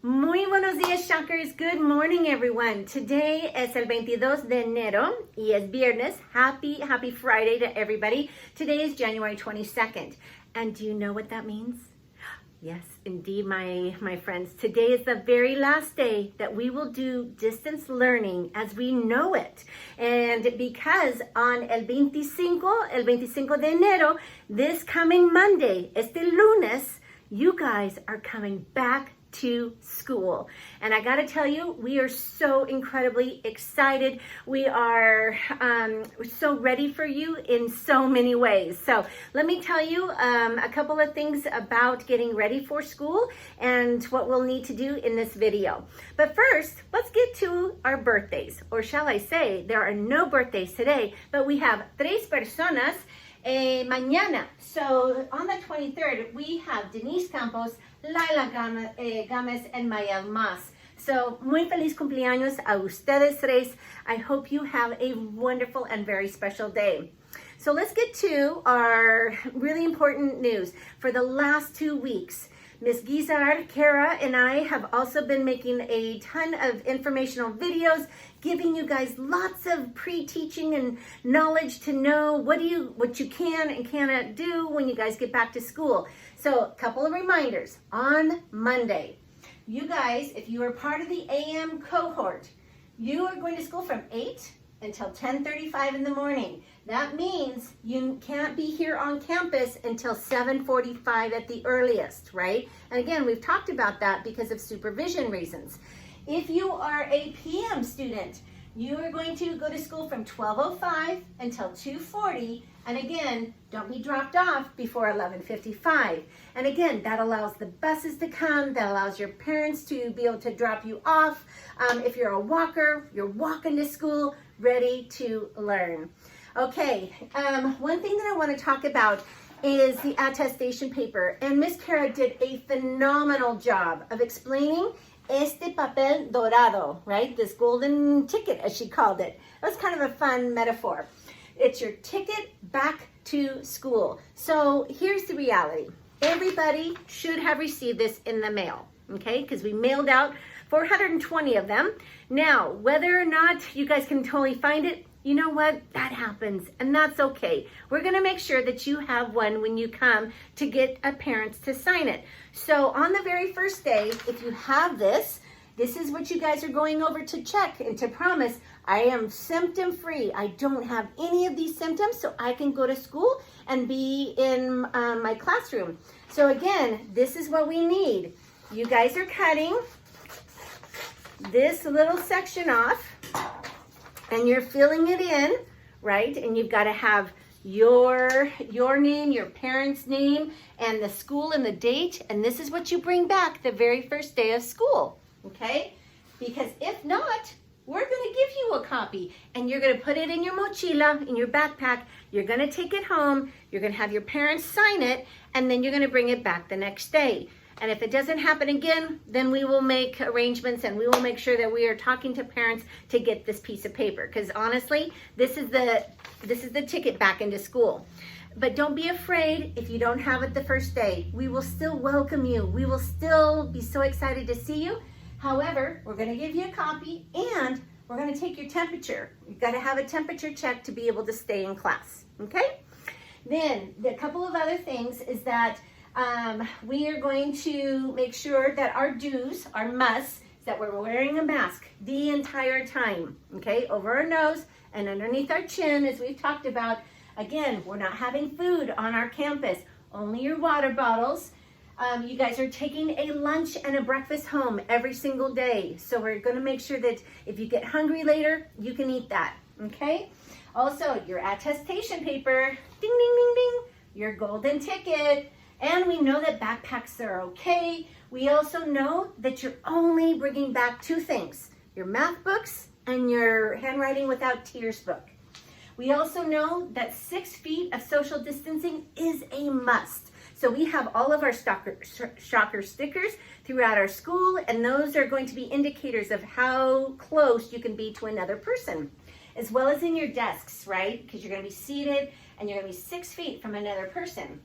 Muy buenos días, Shockers. Good morning, everyone. Today es el 22 de enero y es viernes. Happy Friday to everybody. Today is January 22nd. And do you know what that means? Yes, indeed, my friends. Today is the very last day that we will do distance learning as we know it. And because on el 25 de enero, this coming Monday, este lunes, you guys are coming back to school. And I gotta tell you, we are so incredibly excited. We are so ready for you in so many ways. So let me tell you a couple of things about getting ready for school and what we'll need to do in this video. But first, let's get to our birthdays, or shall I say, there are no birthdays today, but we have tres personas mañana. So on the 23rd, we have Denise Campos, Laila Gámez, and Mayel Mas. So, muy feliz cumpleaños a ustedes tres. I hope you have a wonderful and very special day. So let's get to our really important news. For the last 2 weeks, Ms. Guizar, Kara, and I have also been making a ton of informational videos, giving you guys lots of pre-teaching and knowledge to know what you can and cannot do when you guys get back to school. So a couple of reminders. On Monday, you guys, if you are part of the AM cohort, you are going to school from 8 until 10:35 in the morning. That means you can't be here on campus until 7:45 at the earliest, right? And again, we've talked about that because of supervision reasons. If you are a PM student, you are going to go to school from 12:05 until 2:40. And again, don't be dropped off before 11:55. And again, that allows the buses to come, that allows your parents to be able to drop you off. If you're a walker, you're walking to school, ready to learn. Okay, one thing that I want to talk about is the attestation paper. And Miss Kara did a phenomenal job of explaining este papel dorado, right? This golden ticket, as she called it. That was kind of a fun metaphor. It's your ticket back to school. So here's the reality. Everybody should have received this in the mail, okay? Because we mailed out 420 of them. Now, whether or not you guys can totally find it, you know what? That happens, and that's okay. We're gonna make sure that you have one when you come to get a parent to sign it. So on the very first day, if you have this is what you guys are going over to check and to promise, I am symptom free. I don't have any of these symptoms, so I can go to school and be in my classroom. So again, this is what we need. You guys are cutting this little section off, and you're filling it in, right? And you've got to have your name, your parents' name, and the school and the date. And this is what you bring back the very first day of school, okay? Because if not, we're going to give you a copy, and you're going to put it in your mochila, in your backpack. You're going to take it home. You're going to have your parents sign it, and then you're going to bring it back the next day. And if it doesn't happen again, then we will make arrangements and we will make sure that we are talking to parents to get this piece of paper. Because honestly, this is the ticket back into school. But don't be afraid if you don't have it the first day. We will still welcome you. We will still be so excited to see you. However, we're going to give you a copy and we're going to take your temperature. You've got to have a temperature check to be able to stay in class. Okay? Then, the couple of other things is that we are going to make sure that our do's, our musts, is that we're wearing a mask the entire time, okay? Over our nose and underneath our chin, as we've talked about. Again, we're not having food on our campus, only your water bottles. You guys are taking a lunch and a breakfast home every single day. So we're gonna make sure that if you get hungry later, you can eat that, okay? Also, your attestation paper, ding, ding, ding, ding, your golden ticket. And we know that backpacks are okay. We also know that you're only bringing back 2 things, your math books and your handwriting without tears book. We also know that 6 feet of social distancing is a must. So we have all of our shocker stickers throughout our school, and those are going to be indicators of how close you can be to another person, as well as in your desks, right? Because you're gonna be seated and you're gonna be 6 feet from another person.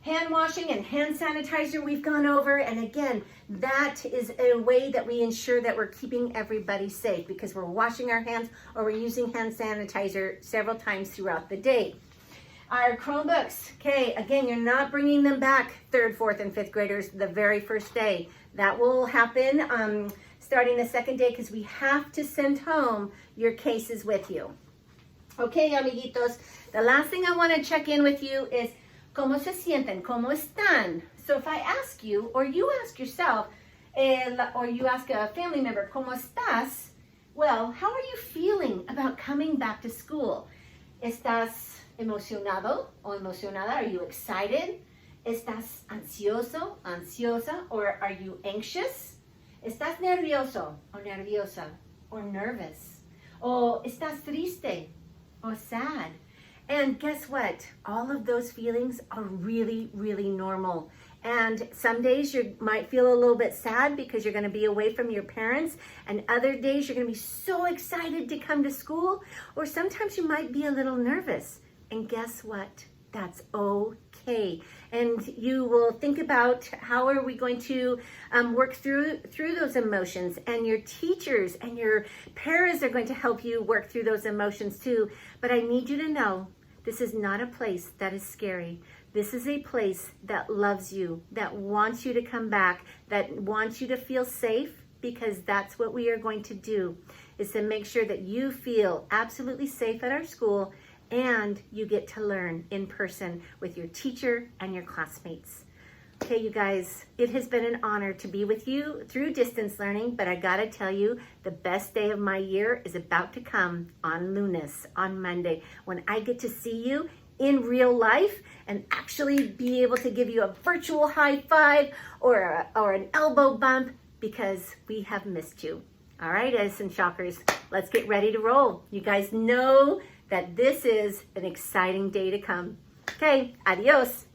Hand washing and hand sanitizer we've gone over, and again, that is a way that we ensure that we're keeping everybody safe because we're washing our hands or we're using hand sanitizer several times throughout the day. Our Chromebooks, okay, again, you're not bringing them back 3rd, 4th, and 5th graders the very first day. That will happen starting the 2nd day because we have to send home your cases with you. Okay, amiguitos, the last thing I want to check in with you is ¿Cómo se sienten? ¿Cómo están? So if I ask you, or you ask yourself, or you ask a family member, ¿Cómo estás? Well, how are you feeling about coming back to school? ¿Estás emocionado o emocionada? Are you excited? ¿Estás ansioso, ansiosa? Or are you anxious? ¿Estás nervioso o nerviosa? Or nervous? ¿O estás triste or sad? And guess what? All of those feelings are really, really normal. And some days you might feel a little bit sad because you're going to be away from your parents. And other days you're going to be so excited to come to school. Or sometimes you might be a little nervous. And guess what? That's okay. And you will think about how are we going to work through those emotions. And your teachers and your parents are going to help you work through those emotions too. But I need you to know, this is not a place that is scary. This is a place that loves you, that wants you to come back, that wants you to feel safe, because that's what we are going to do, is to make sure that you feel absolutely safe at our school and you get to learn in person with your teacher and your classmates. Okay, you guys, it has been an honor to be with you through distance learning, but I gotta tell you, the best day of my year is about to come on Lunes, on Monday, when I get to see you in real life and actually be able to give you a virtual high five or an elbow bump because we have missed you. All right, Edison Shockers, let's get ready to roll. You guys know that this is an exciting day to come. Okay, adios.